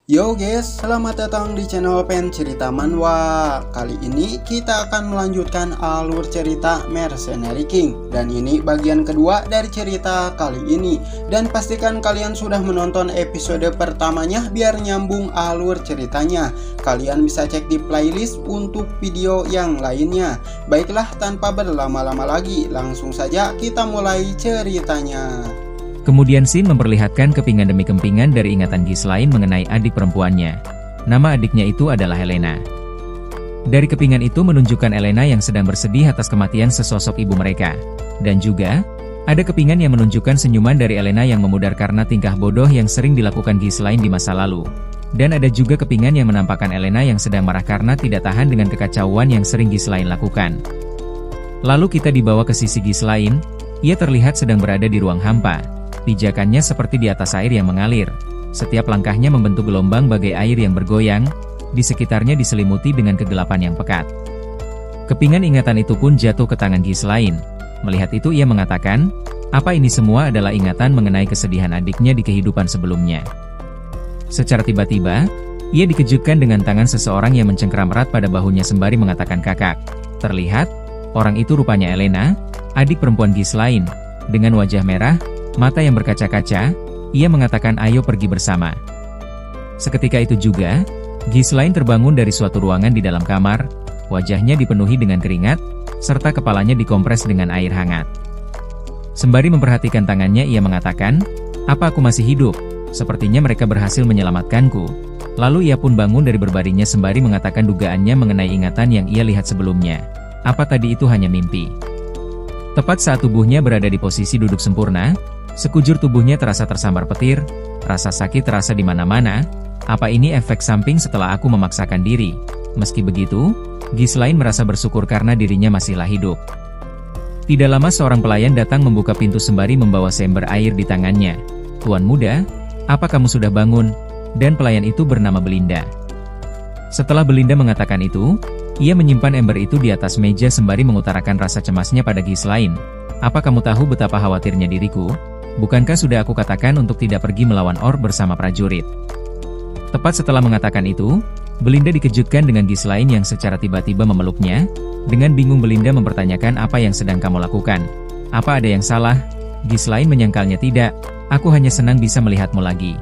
Yo guys, selamat datang di channel Pen Cerita Manhwa. Kali ini kita akan melanjutkan alur cerita Mercenary King. Dan ini bagian kedua dari cerita kali ini. Dan pastikan kalian sudah menonton episode pertamanya biar nyambung alur ceritanya. Kalian bisa cek di playlist untuk video yang lainnya. Baiklah, tanpa berlama-lama lagi, langsung saja kita mulai ceritanya. Kemudian Shin memperlihatkan kepingan demi kepingan dari ingatan Ghislaine mengenai adik perempuannya. Nama adiknya itu adalah Helena. Dari kepingan itu menunjukkan Helena yang sedang bersedih atas kematian sesosok ibu mereka. Dan juga, ada kepingan yang menunjukkan senyuman dari Helena yang memudar karena tingkah bodoh yang sering dilakukan Ghislaine di masa lalu. Dan ada juga kepingan yang menampakkan Helena yang sedang marah karena tidak tahan dengan kekacauan yang sering Ghislaine lakukan. Lalu kita dibawa ke sisi Ghislaine, ia terlihat sedang berada di ruang hampa. Pijakannya seperti di atas air yang mengalir. Setiap langkahnya membentuk gelombang bagai air yang bergoyang, di sekitarnya diselimuti dengan kegelapan yang pekat. Kepingan ingatan itu pun jatuh ke tangan Ghislaine. Melihat itu ia mengatakan, apa ini semua adalah ingatan mengenai kesedihan adiknya di kehidupan sebelumnya. Secara tiba-tiba, ia dikejutkan dengan tangan seseorang yang mencengkeram erat pada bahunya sembari mengatakan kakak. Terlihat, orang itu rupanya Helena, adik perempuan Ghislaine, dengan wajah merah, mata yang berkaca-kaca, ia mengatakan ayo pergi bersama. Seketika itu juga, Ghislaine terbangun dari suatu ruangan di dalam kamar, wajahnya dipenuhi dengan keringat, serta kepalanya dikompres dengan air hangat. Sembari memperhatikan tangannya ia mengatakan, apa aku masih hidup? Sepertinya mereka berhasil menyelamatkanku. Lalu ia pun bangun dari berbaringnya sembari mengatakan dugaannya mengenai ingatan yang ia lihat sebelumnya. Apa tadi itu hanya mimpi? Tepat saat tubuhnya berada di posisi duduk sempurna, sekujur tubuhnya terasa tersambar petir, rasa sakit terasa di mana-mana. Apa ini efek samping setelah aku memaksakan diri? Meski begitu, Ghislaine merasa bersyukur karena dirinya masihlah hidup. Tidak lama seorang pelayan datang membuka pintu sembari membawa seember air di tangannya. Tuan muda, apa kamu sudah bangun? Dan pelayan itu bernama Belinda. Setelah Belinda mengatakan itu, ia menyimpan ember itu di atas meja sembari mengutarakan rasa cemasnya pada Ghislaine. Apa kamu tahu betapa khawatirnya diriku? Bukankah sudah aku katakan untuk tidak pergi melawan Orc bersama prajurit? Tepat setelah mengatakan itu, Belinda dikejutkan dengan Ghislaine yang secara tiba-tiba memeluknya. Dengan bingung Belinda mempertanyakan apa yang sedang kamu lakukan. Apa ada yang salah? Ghislaine menyangkalnya tidak, aku hanya senang bisa melihatmu lagi.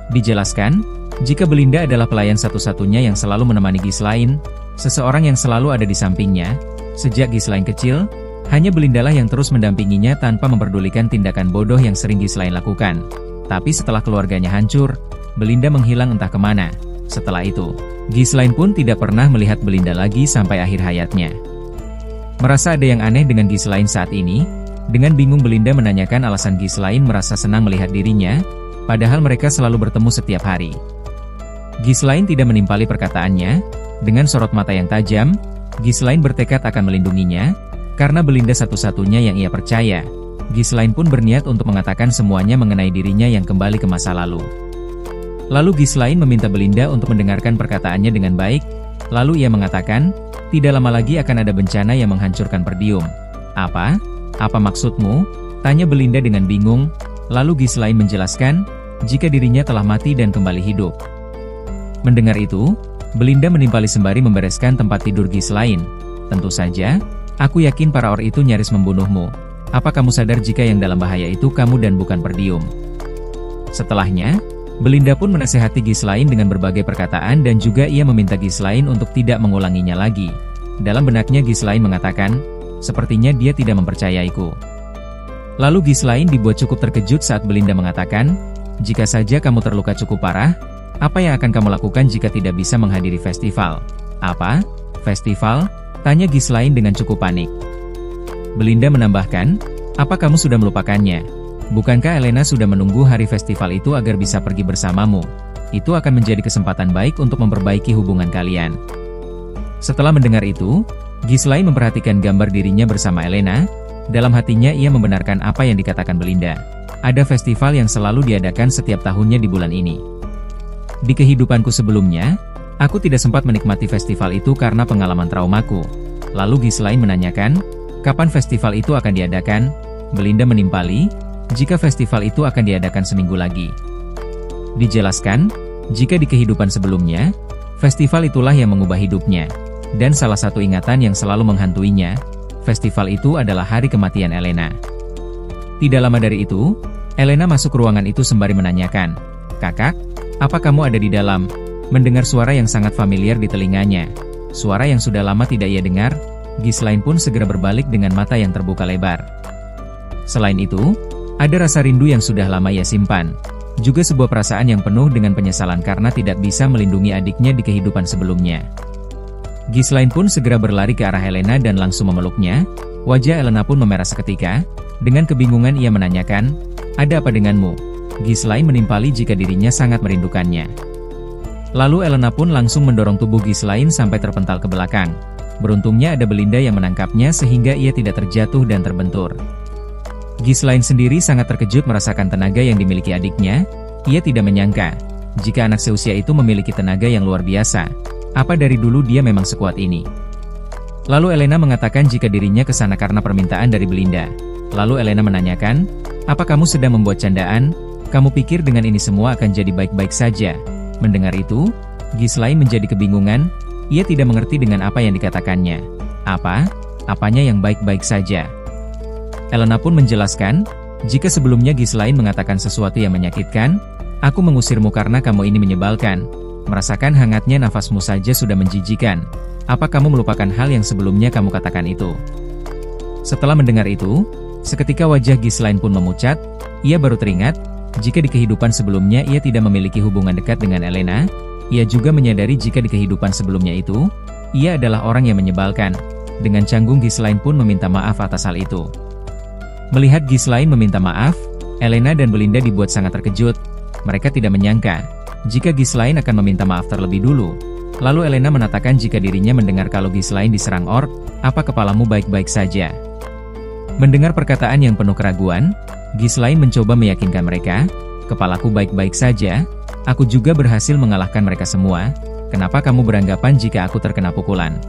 Dijelaskan, jika Belinda adalah pelayan satu-satunya yang selalu menemani Ghislaine, seseorang yang selalu ada di sampingnya, sejak Ghislaine kecil, hanya Belindalah yang terus mendampinginya tanpa memperdulikan tindakan bodoh yang sering Ghislaine lakukan. Tapi setelah keluarganya hancur, Belinda menghilang entah kemana. Setelah itu, Ghislaine pun tidak pernah melihat Belinda lagi sampai akhir hayatnya. Merasa ada yang aneh dengan Ghislaine saat ini, dengan bingung Belinda menanyakan alasan Ghislaine merasa senang melihat dirinya, padahal mereka selalu bertemu setiap hari. Ghislaine tidak menimpali perkataannya, dengan sorot mata yang tajam, Ghislaine bertekad akan melindunginya, karena Belinda satu-satunya yang ia percaya. Ghislaine pun berniat untuk mengatakan semuanya mengenai dirinya yang kembali ke masa lalu. Lalu Ghislaine meminta Belinda untuk mendengarkan perkataannya dengan baik, lalu ia mengatakan, tidak lama lagi akan ada bencana yang menghancurkan Perdium. Apa? Apa maksudmu? Tanya Belinda dengan bingung, lalu Ghislaine menjelaskan, jika dirinya telah mati dan kembali hidup. Mendengar itu, Belinda menimpali sembari membereskan tempat tidur Ghislaine. Tentu saja, aku yakin para Orc itu nyaris membunuhmu. Apa kamu sadar jika yang dalam bahaya itu kamu dan bukan Perdium? Setelahnya, Belinda pun menasehati Ghislaine dengan berbagai perkataan dan juga ia meminta Ghislaine untuk tidak mengulanginya lagi. Dalam benaknya Ghislaine mengatakan, sepertinya dia tidak mempercayaiku. Lalu Ghislaine dibuat cukup terkejut saat Belinda mengatakan, jika saja kamu terluka cukup parah, apa yang akan kamu lakukan jika tidak bisa menghadiri festival? Apa? Festival? Tanya Ghislaine dengan cukup panik. Belinda menambahkan, apa kamu sudah melupakannya? Bukankah Helena sudah menunggu hari festival itu agar bisa pergi bersamamu? Itu akan menjadi kesempatan baik untuk memperbaiki hubungan kalian. Setelah mendengar itu, Ghislaine memperhatikan gambar dirinya bersama Helena. Dalam hatinya ia membenarkan apa yang dikatakan Belinda. Ada festival yang selalu diadakan setiap tahunnya di bulan ini. Di kehidupanku sebelumnya, aku tidak sempat menikmati festival itu karena pengalaman traumaku. Lalu Ghislaine menanyakan, kapan festival itu akan diadakan? Belinda menimpali, jika festival itu akan diadakan seminggu lagi. Dijelaskan, jika di kehidupan sebelumnya, festival itulah yang mengubah hidupnya. Dan salah satu ingatan yang selalu menghantuinya, festival itu adalah hari kematian Elena. Tidak lama dari itu, Elena masuk ruangan itu sembari menanyakan, "Kakak, apa kamu ada di dalam?" Mendengar suara yang sangat familiar di telinganya. Suara yang sudah lama tidak ia dengar, Ghislaine pun segera berbalik dengan mata yang terbuka lebar. Selain itu, ada rasa rindu yang sudah lama ia simpan. Juga sebuah perasaan yang penuh dengan penyesalan karena tidak bisa melindungi adiknya di kehidupan sebelumnya. Ghislaine pun segera berlari ke arah Elena dan langsung memeluknya. Wajah Elena pun memerah seketika. Dengan kebingungan ia menanyakan, "Ada apa denganmu?" Ghislaine menimpali jika dirinya sangat merindukannya. Lalu Elena pun langsung mendorong tubuh Ghislaine sampai terpental ke belakang. Beruntungnya ada Belinda yang menangkapnya sehingga ia tidak terjatuh dan terbentur. Ghislaine sendiri sangat terkejut merasakan tenaga yang dimiliki adiknya. Ia tidak menyangka, jika anak seusia itu memiliki tenaga yang luar biasa. Apa dari dulu dia memang sekuat ini? Lalu Elena mengatakan jika dirinya ke sana karena permintaan dari Belinda. Lalu Elena menanyakan, "Apa kamu sedang membuat candaan? Kamu pikir dengan ini semua akan jadi baik-baik saja?" Mendengar itu, Ghislaine menjadi kebingungan. Ia tidak mengerti dengan apa yang dikatakannya. Apanya yang baik-baik saja? Elena pun menjelaskan, jika sebelumnya Ghislaine mengatakan sesuatu yang menyakitkan, "Aku mengusirmu karena kamu ini menyebalkan. Merasakan hangatnya nafasmu saja sudah menjijikan. Apa kamu melupakan hal yang sebelumnya kamu katakan itu?" Setelah mendengar itu, seketika wajah Ghislaine pun memucat. Ia baru teringat, jika di kehidupan sebelumnya ia tidak memiliki hubungan dekat dengan Elena. Ia juga menyadari jika di kehidupan sebelumnya itu, ia adalah orang yang menyebalkan. Dengan canggung Ghislaine pun meminta maaf atas hal itu. Melihat Ghislaine meminta maaf, Elena dan Belinda dibuat sangat terkejut. Mereka tidak menyangka, jika Ghislaine akan meminta maaf terlebih dulu. Lalu Elena menatakan jika dirinya mendengar kalau Ghislaine diserang orc, "Apa kepalamu baik-baik saja?" Mendengar perkataan yang penuh keraguan, Ghislaine mencoba meyakinkan mereka, "Kepalaku baik-baik saja, aku juga berhasil mengalahkan mereka semua. Kenapa kamu beranggapan jika aku terkena pukulan?"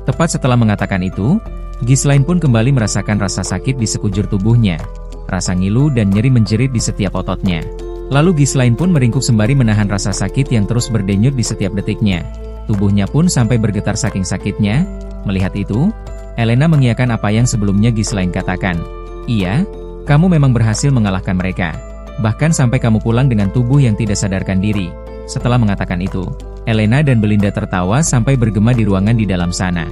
Tepat setelah mengatakan itu, Ghislaine pun kembali merasakan rasa sakit di sekujur tubuhnya. Rasa ngilu dan nyeri menjerit di setiap ototnya. Lalu Ghislaine pun meringkuk sembari menahan rasa sakit yang terus berdenyut di setiap detiknya. Tubuhnya pun sampai bergetar saking sakitnya. Melihat itu, Elena mengiyakan apa yang sebelumnya Ghislaine katakan. "Iya, kamu memang berhasil mengalahkan mereka. Bahkan sampai kamu pulang dengan tubuh yang tidak sadarkan diri." Setelah mengatakan itu, Elena dan Belinda tertawa sampai bergema di ruangan di dalam sana.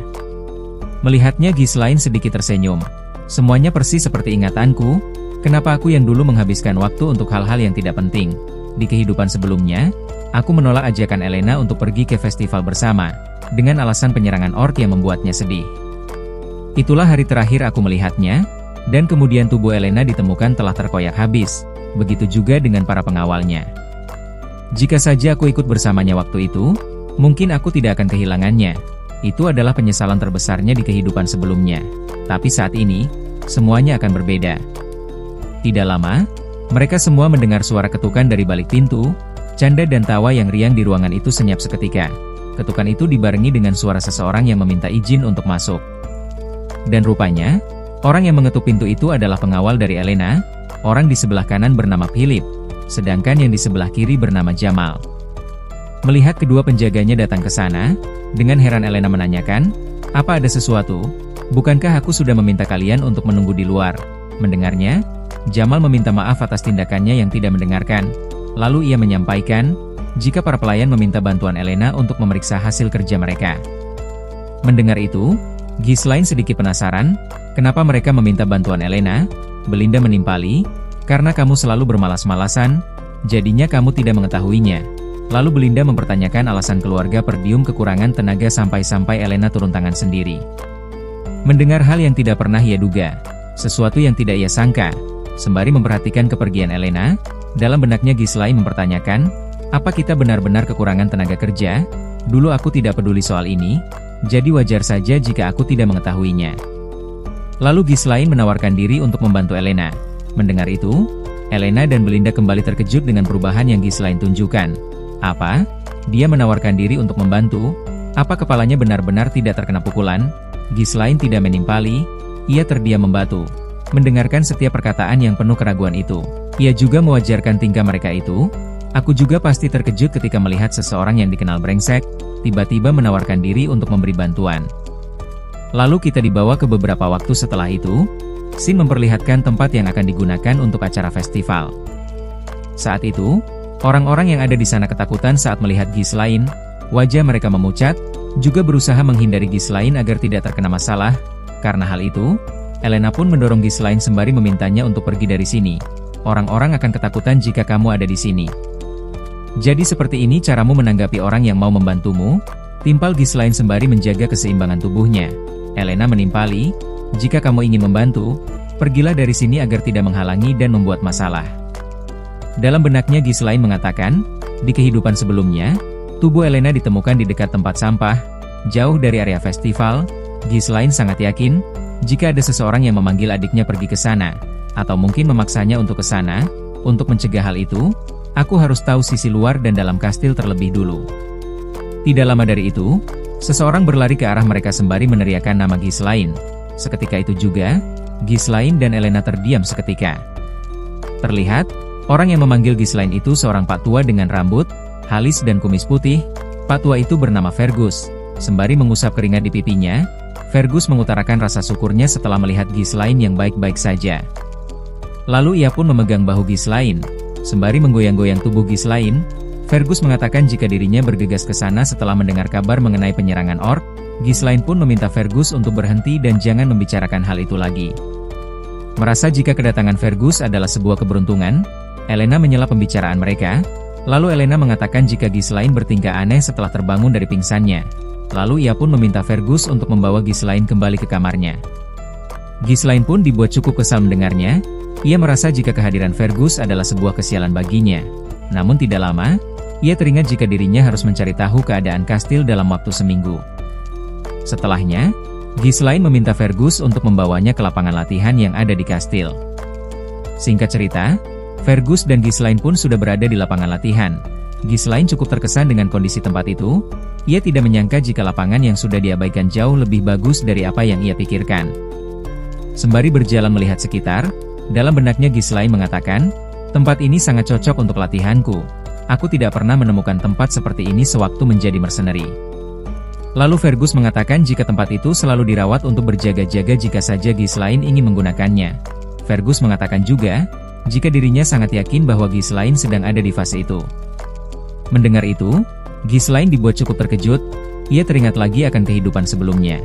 Melihatnya Ghislaine sedikit tersenyum. "Semuanya persis seperti ingatanku. Kenapa aku yang dulu menghabiskan waktu untuk hal-hal yang tidak penting? Di kehidupan sebelumnya, aku menolak ajakan Elena untuk pergi ke festival bersama, dengan alasan penyerangan orc yang membuatnya sedih. Itulah hari terakhir aku melihatnya, dan kemudian tubuh Elena ditemukan telah terkoyak habis. Begitu juga dengan para pengawalnya. Jika saja aku ikut bersamanya waktu itu, mungkin aku tidak akan kehilangannya. Itu adalah penyesalan terbesarnya di kehidupan sebelumnya. Tapi saat ini, semuanya akan berbeda." Tidak lama, mereka semua mendengar suara ketukan dari balik pintu. Canda dan tawa yang riang di ruangan itu senyap seketika. Ketukan itu dibarengi dengan suara seseorang yang meminta izin untuk masuk. Dan rupanya, orang yang mengetuk pintu itu adalah pengawal dari Elena. Orang di sebelah kanan bernama Philip, sedangkan yang di sebelah kiri bernama Jamal. Melihat kedua penjaganya datang ke sana, dengan heran Elena menanyakan, "Apa ada sesuatu? Bukankah aku sudah meminta kalian untuk menunggu di luar?" Mendengarnya, Jamal meminta maaf atas tindakannya yang tidak mendengarkan. Lalu ia menyampaikan, jika para pelayan meminta bantuan Elena untuk memeriksa hasil kerja mereka. Mendengar itu, Ghislaine sedikit penasaran, kenapa mereka meminta bantuan Elena? Belinda menimpali, "Karena kamu selalu bermalas-malasan, jadinya kamu tidak mengetahuinya." Lalu Belinda mempertanyakan alasan keluarga Perdium kekurangan tenaga sampai-sampai Elena turun tangan sendiri. Mendengar hal yang tidak pernah ia duga, sesuatu yang tidak ia sangka, sembari memperhatikan kepergian Elena, dalam benaknya Ghislaine mempertanyakan, "Apa kita benar-benar kekurangan tenaga kerja? Dulu aku tidak peduli soal ini, jadi wajar saja jika aku tidak mengetahuinya." Lalu Ghislaine menawarkan diri untuk membantu Elena. Mendengar itu, Elena dan Belinda kembali terkejut dengan perubahan yang Ghislaine tunjukkan. Apa? Dia menawarkan diri untuk membantu? Apa kepalanya benar-benar tidak terkena pukulan? Ghislaine tidak menimpali, ia terdiam membatu. Mendengarkan setiap perkataan yang penuh keraguan itu. Ia juga mewajarkan tingkah mereka itu. Aku juga pasti terkejut ketika melihat seseorang yang dikenal brengsek, tiba-tiba menawarkan diri untuk memberi bantuan. Lalu kita dibawa ke beberapa waktu setelah itu, scene memperlihatkan tempat yang akan digunakan untuk acara festival. Saat itu, orang-orang yang ada di sana ketakutan saat melihat Ghislaine, wajah mereka memucat, juga berusaha menghindari Ghislaine agar tidak terkena masalah. Karena hal itu, Elena pun mendorong Ghislaine sembari memintanya untuk pergi dari sini. Orang-orang akan ketakutan jika kamu ada di sini. Jadi seperti ini caramu menanggapi orang yang mau membantumu? Timpal Ghislaine sembari menjaga keseimbangan tubuhnya. Elena menimpali, jika kamu ingin membantu, pergilah dari sini agar tidak menghalangi dan membuat masalah. Dalam benaknya Ghislaine mengatakan, di kehidupan sebelumnya, tubuh Elena ditemukan di dekat tempat sampah, jauh dari area festival. Ghislaine sangat yakin, jika ada seseorang yang memanggil adiknya pergi ke sana, atau mungkin memaksanya untuk ke sana, untuk mencegah hal itu, aku harus tahu sisi luar dan dalam kastil terlebih dulu. Tidak lama dari itu, seseorang berlari ke arah mereka sembari meneriakkan nama Ghislaine. Seketika itu juga, Ghislaine dan Elena terdiam seketika. Terlihat, orang yang memanggil Ghislaine itu seorang pak tua dengan rambut halis dan kumis putih. Pak tua itu bernama Fergus. Sembari mengusap keringat di pipinya, Fergus mengutarakan rasa syukurnya setelah melihat Ghislaine yang baik-baik saja. Lalu ia pun memegang bahu Ghislaine. Sembari menggoyang-goyang tubuh Ghislaine, Fergus mengatakan jika dirinya bergegas ke sana setelah mendengar kabar mengenai penyerangan orc. Ghislaine pun meminta Fergus untuk berhenti dan jangan membicarakan hal itu lagi. Merasa jika kedatangan Fergus adalah sebuah keberuntungan, Elena menyela pembicaraan mereka. Lalu Elena mengatakan jika Ghislaine bertingkah aneh setelah terbangun dari pingsannya. Lalu ia pun meminta Fergus untuk membawa Ghislaine kembali ke kamarnya. Ghislaine pun dibuat cukup kesal mendengarnya. Ia merasa jika kehadiran Fergus adalah sebuah kesialan baginya. Namun tidak lama, ia teringat jika dirinya harus mencari tahu keadaan kastil dalam waktu seminggu. Setelahnya, Ghislaine meminta Fergus untuk membawanya ke lapangan latihan yang ada di kastil. Singkat cerita, Fergus dan Ghislaine pun sudah berada di lapangan latihan. Ghislaine cukup terkesan dengan kondisi tempat itu. Ia tidak menyangka jika lapangan yang sudah diabaikan jauh lebih bagus dari apa yang ia pikirkan. Sembari berjalan melihat sekitar, dalam benaknya Ghislaine mengatakan, tempat ini sangat cocok untuk latihanku. Aku tidak pernah menemukan tempat seperti ini sewaktu menjadi mercenary. Lalu Fergus mengatakan jika tempat itu selalu dirawat untuk berjaga-jaga jika saja Ghislaine ingin menggunakannya. Fergus mengatakan juga, jika dirinya sangat yakin bahwa Ghislaine sedang ada di fase itu. Mendengar itu, Ghislaine dibuat cukup terkejut. Ia teringat lagi akan kehidupan sebelumnya.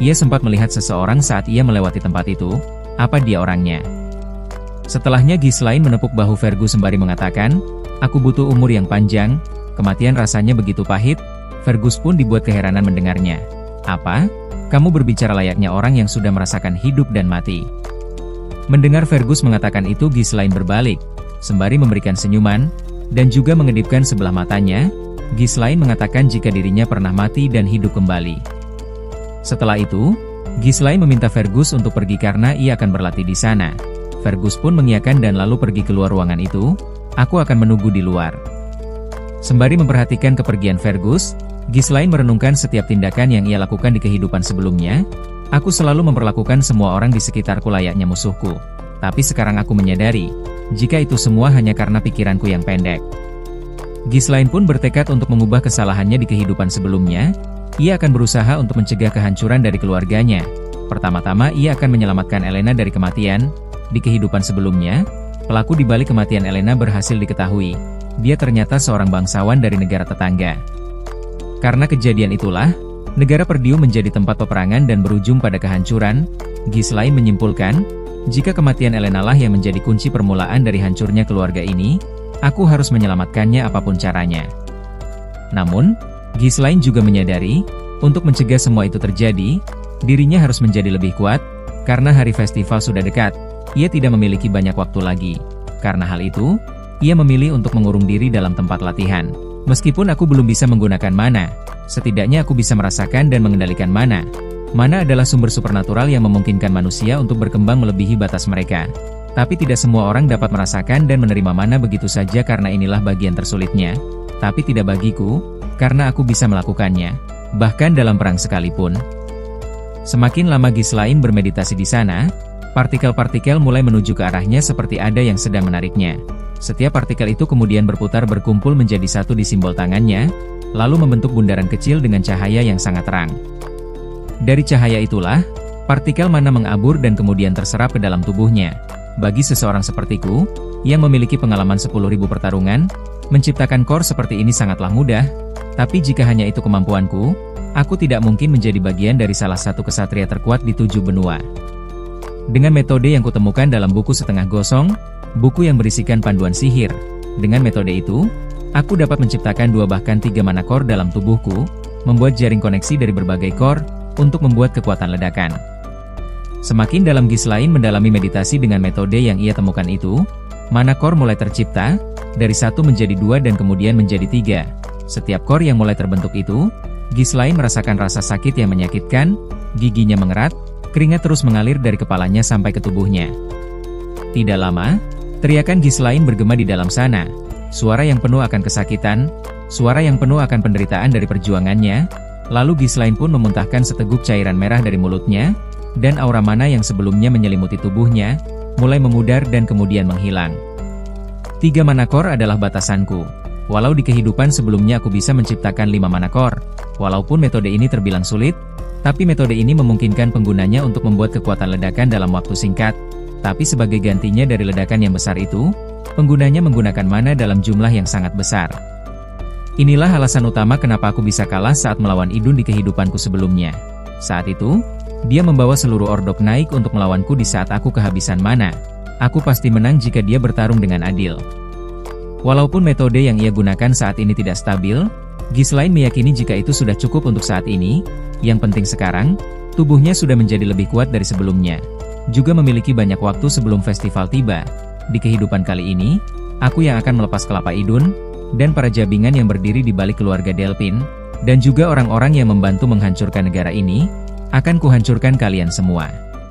Ia sempat melihat seseorang saat ia melewati tempat itu. Apa dia orangnya? Setelahnya Ghislaine menepuk bahu Fergus sembari mengatakan, aku butuh umur yang panjang. Kematian rasanya begitu pahit. Fergus pun dibuat keheranan mendengarnya. Apa? Kamu berbicara layaknya orang yang sudah merasakan hidup dan mati. Mendengar Fergus mengatakan itu, Ghislaine berbalik, sembari memberikan senyuman, dan juga mengedipkan sebelah matanya. Ghislaine mengatakan jika dirinya pernah mati dan hidup kembali. Setelah itu, Ghislaine meminta Fergus untuk pergi karena ia akan berlatih di sana. Fergus pun mengiyakan dan lalu pergi keluar ruangan itu. Aku akan menunggu di luar. Sembari memperhatikan kepergian Fergus, Ghislaine merenungkan setiap tindakan yang ia lakukan di kehidupan sebelumnya. Aku selalu memperlakukan semua orang di sekitarku layaknya musuhku. Tapi sekarang aku menyadari, jika itu semua hanya karena pikiranku yang pendek. Ghislaine pun bertekad untuk mengubah kesalahannya di kehidupan sebelumnya. Ia akan berusaha untuk mencegah kehancuran dari keluarganya. Pertama-tama ia akan menyelamatkan Elena dari kematian. Di kehidupan sebelumnya, pelaku di balik kematian Elena berhasil diketahui. Dia ternyata seorang bangsawan dari negara tetangga. Karena kejadian itulah, negara Perdium menjadi tempat peperangan dan berujung pada kehancuran. Ghislaine menyimpulkan, jika kematian Elena lah yang menjadi kunci permulaan dari hancurnya keluarga ini, aku harus menyelamatkannya apapun caranya. Namun, Ghislaine juga menyadari, untuk mencegah semua itu terjadi, dirinya harus menjadi lebih kuat. Karena hari festival sudah dekat, ia tidak memiliki banyak waktu lagi. Karena hal itu, ia memilih untuk mengurung diri dalam tempat latihan. Meskipun aku belum bisa menggunakan mana, setidaknya aku bisa merasakan dan mengendalikan mana. Mana adalah sumber supernatural yang memungkinkan manusia untuk berkembang melebihi batas mereka. Tapi tidak semua orang dapat merasakan dan menerima mana begitu saja karena inilah bagian tersulitnya. Tapi tidak bagiku, karena aku bisa melakukannya, bahkan dalam perang sekalipun. Semakin lama Ghislaine bermeditasi di sana, partikel-partikel mulai menuju ke arahnya seperti ada yang sedang menariknya. Setiap partikel itu kemudian berputar berkumpul menjadi satu di simbol tangannya, lalu membentuk bundaran kecil dengan cahaya yang sangat terang. Dari cahaya itulah, partikel mana mengabur dan kemudian terserap ke dalam tubuhnya. Bagi seseorang sepertiku, yang memiliki pengalaman 10.000 pertarungan, menciptakan core seperti ini sangatlah mudah, tapi jika hanya itu kemampuanku, aku tidak mungkin menjadi bagian dari salah satu kesatria terkuat di 7 benua. Dengan metode yang kutemukan dalam buku setengah gosong, buku yang berisikan panduan sihir, dengan metode itu, aku dapat menciptakan 2 bahkan 3 mana core dalam tubuhku, membuat jaring koneksi dari berbagai core, untuk membuat kekuatan ledakan. Semakin dalam Ghislain mendalami meditasi dengan metode yang ia temukan itu, mana core mulai tercipta, dari 1 menjadi 2 dan kemudian menjadi 3. Setiap core yang mulai terbentuk itu, Ghislain merasakan rasa sakit yang menyakitkan, giginya mengerat, keringat terus mengalir dari kepalanya sampai ke tubuhnya. Tidak lama, teriakan Ghislain bergema di dalam sana, suara yang penuh akan kesakitan, suara yang penuh akan penderitaan dari perjuangannya, lalu Ghislain pun memuntahkan seteguk cairan merah dari mulutnya, dan aura mana yang sebelumnya menyelimuti tubuhnya, mulai memudar dan kemudian menghilang. 3 mana core adalah batasanku. Walau di kehidupan sebelumnya aku bisa menciptakan 5 mana core, walaupun metode ini terbilang sulit, tapi metode ini memungkinkan penggunanya untuk membuat kekuatan ledakan dalam waktu singkat. Tapi sebagai gantinya dari ledakan yang besar itu, penggunanya menggunakan mana dalam jumlah yang sangat besar. Inilah alasan utama kenapa aku bisa kalah saat melawan Idun di kehidupanku sebelumnya. Saat itu, dia membawa seluruh Ordok naik untuk melawanku di saat aku kehabisan mana. Aku pasti menang jika dia bertarung dengan adil. Walaupun metode yang ia gunakan saat ini tidak stabil, Ghislain meyakini jika itu sudah cukup untuk saat ini. Yang penting sekarang, tubuhnya sudah menjadi lebih kuat dari sebelumnya. Juga memiliki banyak waktu sebelum festival tiba. Di kehidupan kali ini, aku yang akan melepas kelapa Idun, dan para jabingan yang berdiri di balik keluarga Delphin, dan juga orang-orang yang membantu menghancurkan negara ini, akan kuhancurkan kalian semua.